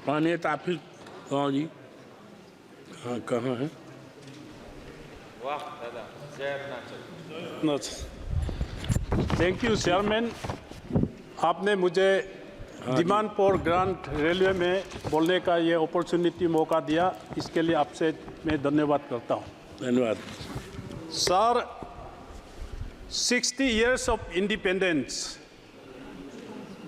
पानी ट्रैफिक हाँ जी हाँ कहाँ है वाह दादा थैंक यू चेयरमैन, आपने मुझे दीमानपुर ग्रांट रेलवे में बोलने का ये अपॉर्चुनिटी मौका दिया, इसके लिए आपसे मैं धन्यवाद करता हूँ। धन्यवाद सर, 60 years of independence,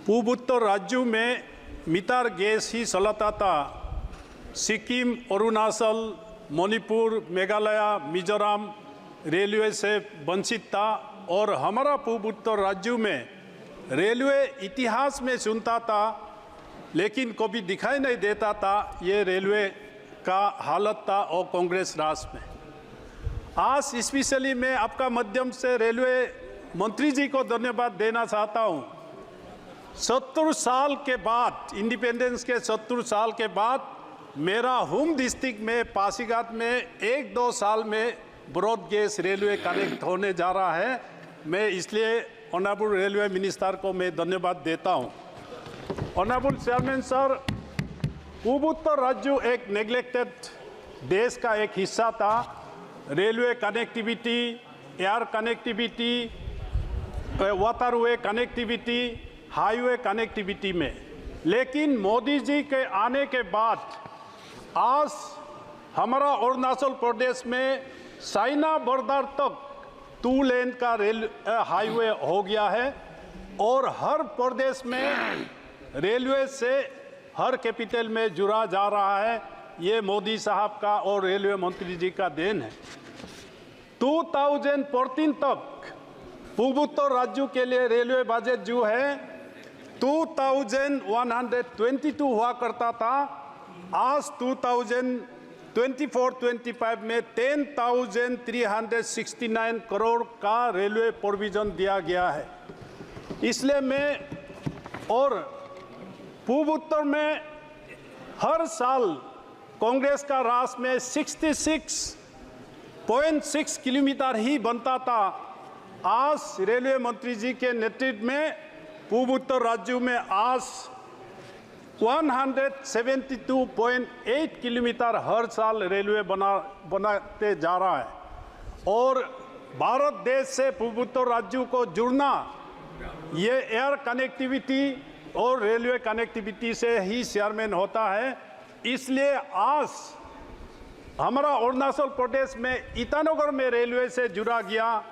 पूर्वोत्तर राज्यों में मितार गैस ही चलाता था। सिक्किम, अरुणाचल, मणिपुर, मेघालय, मिजोरम रेलवे से वंचित था और हमारा पूर्वोत्तर राज्यों में रेलवे इतिहास में सुनता था लेकिन कभी दिखाई नहीं देता था। ये रेलवे का हालत था और कांग्रेस राज में। आज स्पेशली मैं आपका माध्यम से रेलवे मंत्री जी को धन्यवाद देना चाहता हूँ। 70 साल के बाद, इंडिपेंडेंस के 70 साल के बाद मेरा होम डिस्ट्रिक्ट में पासीघाट में 1-2 साल में ब्रॉड गेज रेलवे कनेक्ट होने जा रहा है। मैं इसलिए ऑनरेबल रेलवे मिनिस्टर को मैं धन्यवाद देता हूँ। ऑनरेबल चेयरमैन सर, पूर्वोत्तर राज्य एक नेग्लेक्टेड देश का एक हिस्सा था। Railway connectivity, air connectivity, waterway connectivity, highway connectivity में, लेकिन मोदी जी के आने के बाद आज हमारा अरुणाचल प्रदेश में चाइना बॉर्डर तक 2 लेन का हाईवे हो गया है और हर प्रदेश में रेलवे से हर कैपिटल में जुड़ा जा रहा है। ये मोदी साहब का और रेलवे मंत्री जी का देन है। 2014 तक पूर्वोत्तर राज्यों के लिए रेलवे बजट जो है 2122 हुआ करता था। आज 2024-25 में 10,369 करोड़ का रेलवे प्रोविजन दिया गया है। इसलिए मैं और पूर्वोत्तर में हर साल कांग्रेस का राज में 66.6 किलोमीटर ही बनता था। आज रेलवे मंत्री जी के नेतृत्व में पूर्वोत्तर राज्यों में आज 172.8 किलोमीटर हर साल रेलवे बनाते जा रहा है और भारत देश से पूर्वोत्तर राज्यों को जुड़ना ये एयर कनेक्टिविटी और रेलवे कनेक्टिविटी से ही चेयरमैन होता है। इसलिए आज हमारा अरुणाचल प्रदेश में ईटानगर में रेलवे से जुड़ा गया,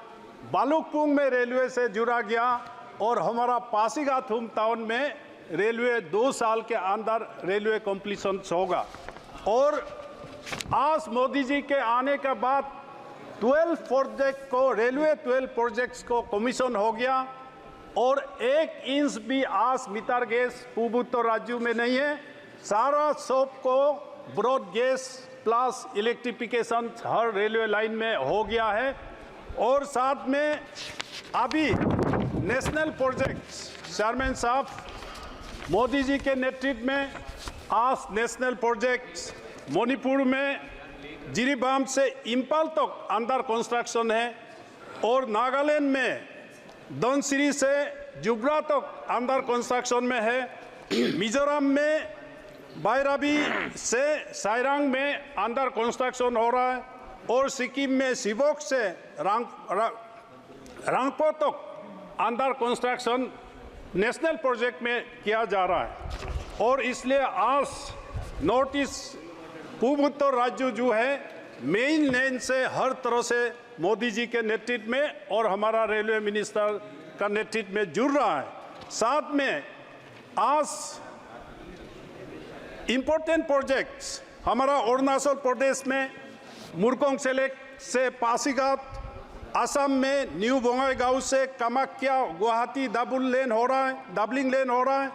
भालुकपोंग में रेलवे से जुड़ा गया और हमारा पासीघाट होम टाउन में रेलवे 2 साल के अंदर रेलवे कंप्लीशन होगा। और आज मोदी जी के आने के बाद 12 प्रोजेक्ट को, रेलवे 12 प्रोजेक्ट्स को कमीशन हो गया और 1 इंच भी आज मितार गैस पूर्वोत्तर राज्यों में नहीं है। सारा सब को ब्रॉड गैस प्लस इलेक्ट्रिफिकेशन हर रेलवे लाइन में हो गया है। और साथ में अभी नेशनल प्रोजेक्ट्स, चेयरमैन साहब, मोदी जी के नेतृत्व में आज नेशनल प्रोजेक्ट्स मणिपुर में जिरीबाम से इम्फाल तक अंडर कंस्ट्रक्शन है और नागालैंड में धनसिरी से जुब्रा तक अंडर कंस्ट्रक्शन में है। मिजोरम में बैराबी से साइरांग में अंडर कंस्ट्रक्शन हो रहा है और सिक्किम में सिबोक से रांगपो तक अंडर कंस्ट्रक्शन नेशनल प्रोजेक्ट में किया जा रहा है। और इसलिए आज नॉर्थ ईस्ट पूर्वोत्तर राज्य जो है मेन लाइन से हर तरह से मोदी जी के नेतृत्व में और हमारा रेलवे मिनिस्टर का नेतृत्व में जुड़ रहा है। साथ में आज इम्पोर्टेंट प्रोजेक्ट्स हमारा अरुणाचल प्रदेश में मुरकोंग सेलेक से पासीघाट, असम में न्यू बोंगाईगांव से कामाख्या गुवाहाटी डबलिंग लेन हो रहा है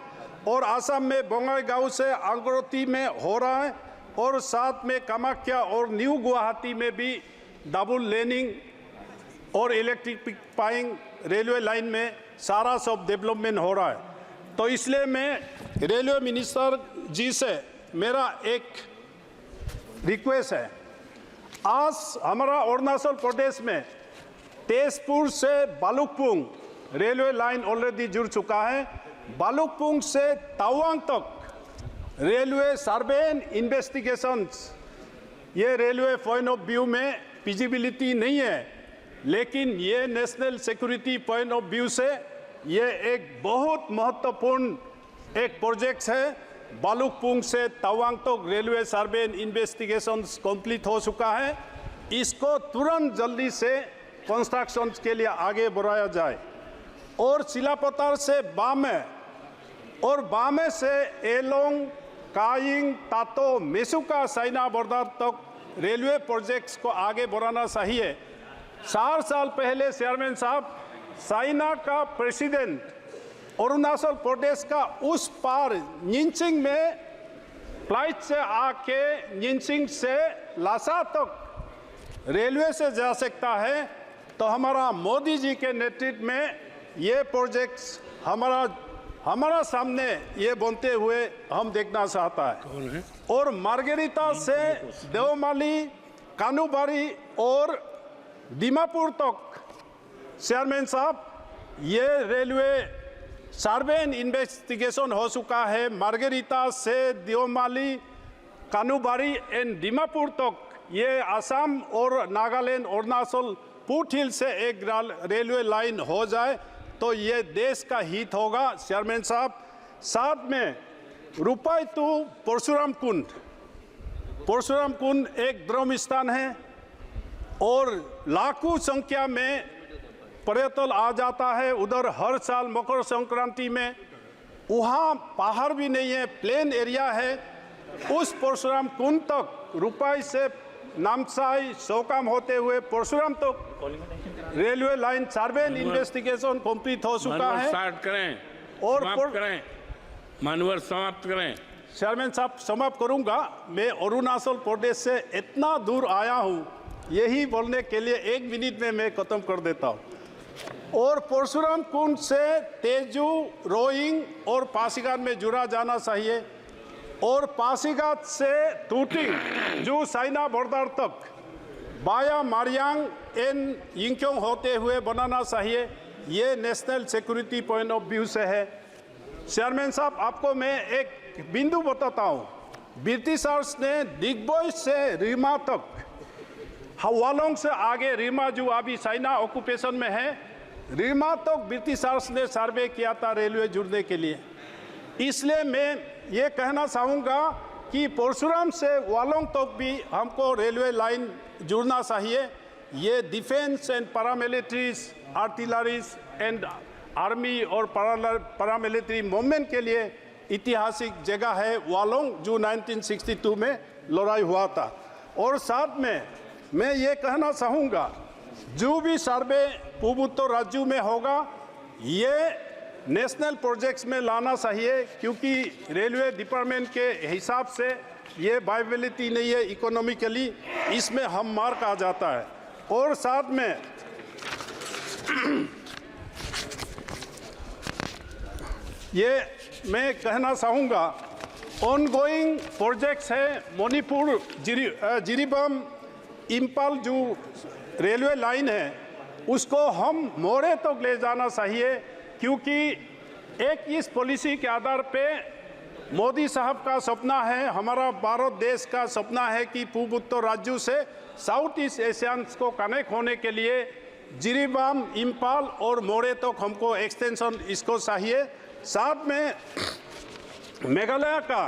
और असम में बोंगाईगांव से अंगरोती में हो रहा है और साथ में कामाख्या और न्यू गुवाहाटी में भी डबल लेनिंग और इलेक्ट्रिफाइंग रेलवे लाइन में सारा सब डेवलपमेंट हो रहा है। तो इसलिए मैं रेलवे मिनिस्टर जी से मेरा एक रिक्वेस्ट है, आज हमारा अरुणाचल प्रदेश में तेजपुर से भालुकपोंग रेलवे लाइन ऑलरेडी जुड़ चुका है। भालुकपोंग से तवांग तक रेलवे सर्वे एंड इन्वेस्टिगेशंस, ये रेलवे पॉइंट ऑफ व्यू में फिजिबिलिटी नहीं है, लेकिन ये national security point of view से ये एक बहुत महत्वपूर्ण एक प्रोजेक्ट है। बालुकपुंग से तवांग तक railway survey and investigations complete हो चुका है। इसको तुरंत जल्दी से कंस्ट्रक्शन के लिए आगे बढ़ाया जाए। और सिलापतार से बामे और बामे से एलोंग, कायिंग, तातो, मेसुका, साइना बॉर्डर तक रेलवे प्रोजेक्ट्स को आगे बढ़ाना चाहिए। 4 साल पहले चेयरमैन साहब, साइना का प्रेसिडेंट अरुणाचल प्रदेश का उस पार निंचिंग में फ्लाइट से आके निंचिंग से लासा तक रेलवे से जा सकता है, तो हमारा मोदी जी के नेतृत्व में ये प्रोजेक्ट्स हमारा सामने ये बनते हुए हम देखना चाहता है। और मार्गेरिता से देवमाली, कानूबारी और दीमापुर तक चेयरमैन साहब ये रेलवे सर्वे एंड इन्वेस्टिगेशन हो चुका है। मार्गेरिता से देवमाली, कानूबारी एंड दीमापुर तक ये असम और नागालैंड, अरुणाचल, फुट हिल से एक रेलवे लाइन हो जाए तो ये देश का हित होगा चेयरमैन साहब। साथ में रुपाई टू परशुराम कुंड एक धर्म स्थान है और लाखों संख्या में पर्यटन आ जाता है उधर हर साल मकर संक्रांति में। वहाँ पहाड़ भी नहीं है, प्लेन एरिया है। उस परशुराम कुंड तक रुपाई से नामसाई, सोकाम होते हुए परशुराम तक railway line survey and investigation complete हो चुका है। स्टार्ट करें और समाप्त करें, मानवर समाप्त करें। चेयरमैन साहब समाप्त करूंगा। मैं अरुणाचल प्रदेश से इतना दूर आया हूँ, यही बोलने के लिए 1 मिनट में मैं खत्म कर देता हूँ। और परशुराम कुंड से तेजू, रोइंग और पासीघाट में जुड़ा जाना चाहिए। और पासीघाट से टूटिंग जो साइना बॉर्डर तक बाया मारियांग एंड यिंक्योंग होते हुए बनाना चाहिए। ये national security point of view से है। चेयरमैन साहब, आपको मैं एक बिंदु बताता हूँ। ब्रिटिशर्स ने दिग्बोय से रीमा तक, वालोंग से आगे रीमा जो अभी चाइना ऑक्यूपेशन में है, रीमा तक ब्रिटिशर्स ने सर्वे किया था रेलवे जुड़ने के लिए। इसलिए मैं ये कहना चाहूँगा कि परशुराम से वालोंग तक भी हमको रेलवे लाइन जुड़ना चाहिए। ये defence and paramilitaries, artilleries and army और पैरामिलिट्री मूवमेंट के लिए ऐतिहासिक जगह है वालोंग, जो 1962 में लड़ाई हुआ था। और साथ में मैं ये कहना चाहूँगा, जो भी सर्वे पूर्वोत्तर राज्यों में होगा ये नेशनल प्रोजेक्ट्स में लाना चाहिए, क्योंकि रेलवे डिपार्टमेंट के हिसाब से ये वायबिलिटी नहीं है इकोनॉमिकली, इसमें हम मार्क आ जाता है। और साथ में ये मैं कहना चाहूँगा, ऑनगोइंग प्रोजेक्ट्स है मणिपुर जिरीबाम इम्फाल जो रेलवे लाइन है उसको हम मोरे तक ले जाना चाहिए, क्योंकि एक इस पॉलिसी के आधार पे मोदी साहब का सपना है, हमारा भारत देश का सपना है कि पूर्वोत्तर राज्यों से साउथ ईस्ट एशियंस को कनेक्ट होने के लिए जिरीबाम, इम्फाल और मोरे तक हमको एक्सटेंशन इसको चाहिए। साथ में मेघालय का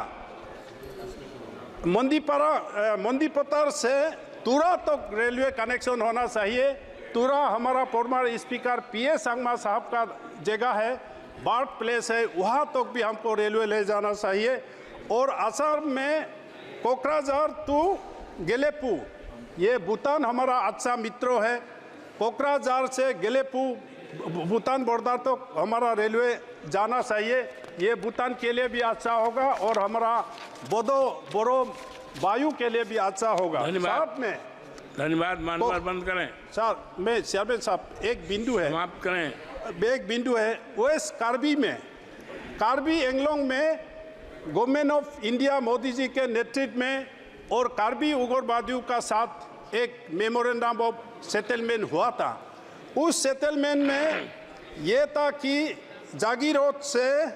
मंदीपतर से तुरा तक रेलवे कनेक्शन होना चाहिए। तुरा हमारा फॉर्मर स्पीकर पीए सांगमा साहब का जगह है, बर्थ प्लेस है, वहाँ तक भी हमको रेलवे ले जाना चाहिए। और असम में कोकराझार टू गेलेपू, ये भूटान हमारा अच्छा मित्र है। कोकराझार से गेलेपू भूटान बॉर्डर तक हमारा रेलवे जाना चाहिए। ये भूटान के लिए भी अच्छा होगा और हमारा बोरो वायु के लिए भी अच्छा होगा। साथ में धन्यवाद। मानवर बंद करें। सर, मैं चेयरमैन साहब एक बिंदु है, समाप्त करें। एक बिंदु है वेस्ट कार्बी में, कार्बी एंगलोंग में government of India Modi ji के नेतृत्व में और कार्बी उग्रवादियों का साथ एक मेमोरेंडम ऑफ सेटलमेंट हुआ था। उस सेटलमेंट में ये था कि जागीरोड से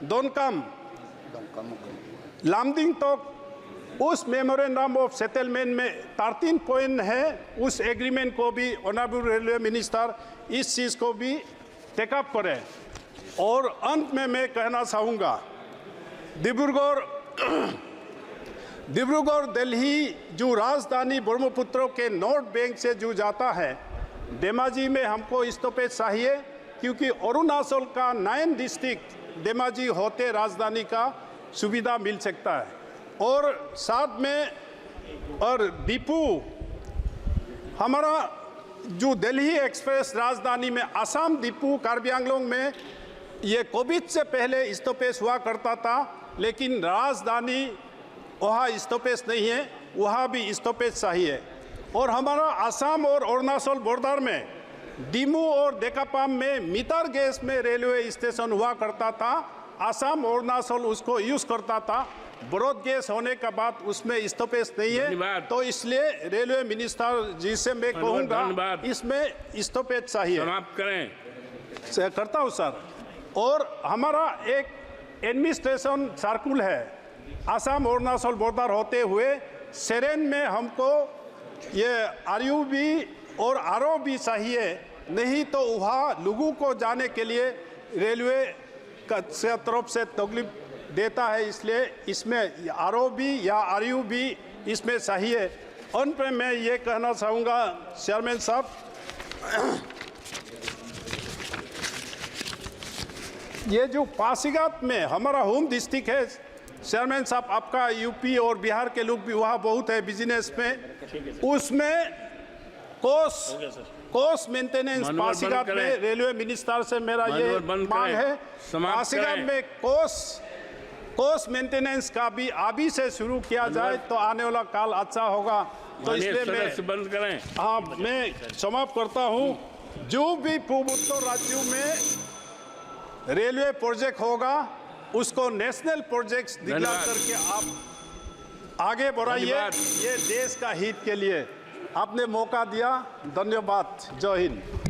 दोनकाम लामडिंग तो उस मेमोरेंडम ऑफ सेटलमेंट में 13 पॉइंट है, उस एग्रीमेंट को भी ऑनरेबल रेलवे मिनिस्टर इस चीज़ को भी टेकअप करें। और अंत में मैं कहना चाहूँगा, डिब्रूगढ़ दिल्ली जो राजधानी ब्रह्मपुत्र के नॉर्थ बैंक से जो जाता है, धेमाजी में हमको स्टॉपेज चाहिए, क्योंकि अरुणाचल का 9 डिस्ट्रिक्ट धेमाजी होते राजधानी का सुविधा मिल सकता है। और साथ में और डिपू हमारा जो दिल्ली एक्सप्रेस राजधानी में आसाम डिपू कार्बी आंगलोंग में ये कोविड से पहले स्टॉपेज हुआ करता था, लेकिन राजधानी वहाँ स्टॉपेज नहीं है, वहाँ भी स्टॉपेज चाहिए। और हमारा आसाम और अरुणाचल बॉर्डर में डिमू और डेकापाम में मीटर गेज में रेलवे स्टेशन हुआ करता था, आसाम अरुणाचल उसको यूज़ करता था। ब्रॉड गेज होने के बाद उसमें स्टॉपेज नहीं है, तो इसलिए रेलवे मिनिस्टर जी से मैं कहूँगा इसमें स्टॉपेज चाहिए। समाप्त करें। करता हूँ सर। और हमारा एक एडमिनिस्ट्रेशन सर्कुल है, आसाम अरुणाचल बॉर्डर होते हुए सेरेन में हमको ये आरयूबी और आरओबी चाहिए, नहीं तो वहाँ लोगों को जाने के लिए रेलवे से तरफ से तकलीफ देता है, इसलिए इसमें आरओबी या आरयूबी इसमें चाहिए। अंत में मैं ये कहना चाहूँगा चेयरमैन साहब, ये जो पासीघाट में हमारा होम डिस्ट्रिक्ट है, चेयरमैन साहब आपका यूपी और बिहार के लोग भी वहाँ बहुत है बिजनेस में, उसमें कोस्ट मेंटेनेंस पासीघाट में रेलवे मिनिस्टर से मेरा ये मांग है, पासीघाट में कोस्ट मेंटेनेंस का भी अभी से शुरू किया जाए तो आने वाला काल अच्छा होगा। तो इसलिए मैं बंद करें। हाँ, मैं समाप्त करता हूँ। जो भी पूर्वोत्तर राज्यों में रेलवे प्रोजेक्ट होगा उसको नेशनल प्रोजेक्ट्स डिक्लेयर करके आप आगे बढ़ाइए, ये देश का हित के लिए आपने मौका दिया। धन्यवाद। जय हिंद।